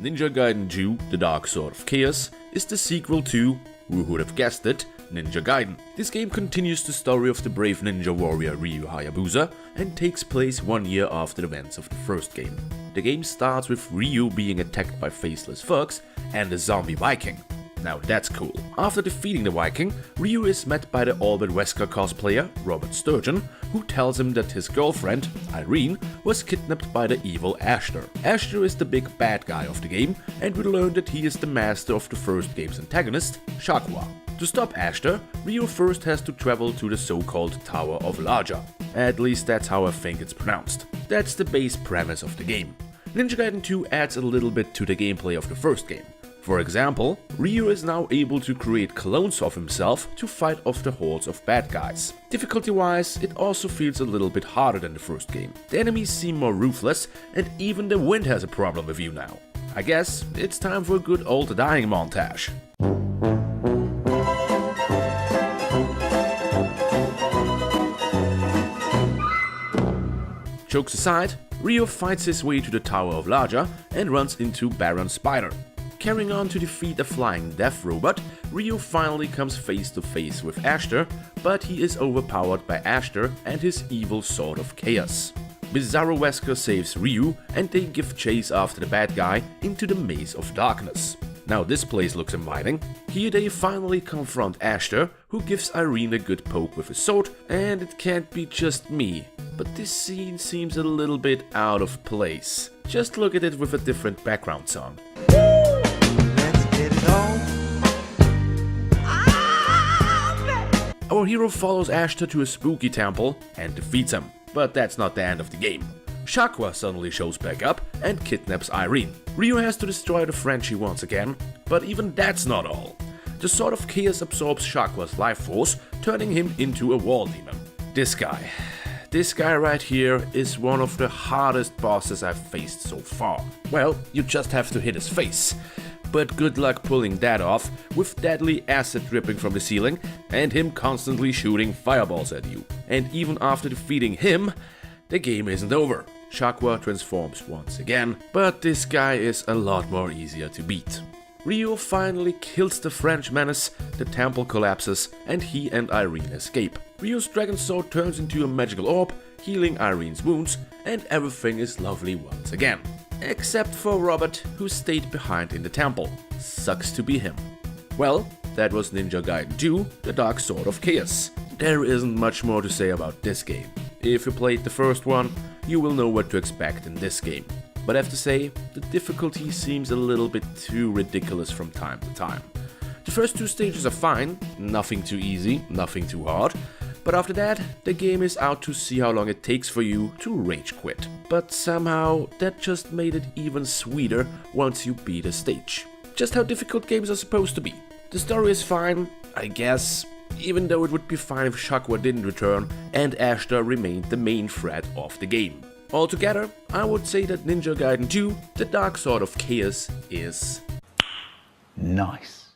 Ninja Gaiden 2: The Dark Sword of Chaos is the sequel to, who would have guessed it, Ninja Gaiden. This game continues the story of the brave ninja warrior Ryu Hayabusa and takes place 1 year after the events of the first game. The game starts with Ryu being attacked by faceless thugs and a zombie Viking. Now that's cool. After defeating the Viking, Ryu is met by the Albert Wesker cosplayer, Robert Sturgeon, who tells him that his girlfriend, Irene, was kidnapped by the evil Ashtar. Ashtar is the big bad guy of the game, and we learn that he is the master of the first game's antagonist, Shakwa. To stop Ashtar, Ryu first has to travel to the so-called Tower of Larja. At least that's how I think it's pronounced. That's the base premise of the game. Ninja Gaiden 2 adds a little bit to the gameplay of the first game. For example, Ryu is now able to create clones of himself to fight off the hordes of bad guys. Difficulty-wise, it also feels a little bit harder than the first game. The enemies seem more ruthless, and even the wind has a problem with you now. I guess it's time for a good old dying montage. Jokes aside, Ryu fights his way to the Tower of Larja and runs into Baron Spider. Carrying on to defeat a flying death robot, Ryu finally comes face to face with Ashtar, but he is overpowered by Ashtar and his evil Sword of Chaos. Bizarro Wesker saves Ryu and they give chase after the bad guy into the Maze of Darkness. Now this place looks inviting. Here they finally confront Ashtar, who gives Irene a good poke with his sword, and it can't be just me, but this scene seems a little bit out of place. Just look at it with a different background song. Our hero follows Ashtar to a spooky temple and defeats him, but that's not the end of the game. Shakwa suddenly shows back up and kidnaps Irene. Ryu has to destroy the Frenchie once again, but even that's not all. The Sword of Chaos absorbs Shakwa's life force, turning him into a wall demon. This guy right here is one of the hardest bosses I've faced so far. Well, you just have to hit his face. But good luck pulling that off, with deadly acid dripping from the ceiling and him constantly shooting fireballs at you. And even after defeating him, the game isn't over. Shakwa transforms once again, but this guy is a lot more easier to beat. Ryu finally kills the French menace, the temple collapses, and he and Irene escape. Ryu's dragon sword turns into a magical orb, healing Irene's wounds, and everything is lovely once again. Except for Robert, who stayed behind in the temple. Sucks to be him. Well, that was Ninja Gaiden 2: The Dark Sword of Chaos. There isn't much more to say about this game. If you played the first one, you will know what to expect in this game. But I have to say, the difficulty seems a little bit too ridiculous from time to time. The first two stages are fine, nothing too easy, nothing too hard. But after that, the game is out to see how long it takes for you to rage quit. But somehow, that just made it even sweeter once you beat a stage. Just how difficult games are supposed to be. The story is fine, I guess, even though it would be fine if Shakwa didn't return and Ashtar remained the main threat of the game. Altogether, I would say that Ninja Gaiden 2: The Dark Sword of Chaos is nice.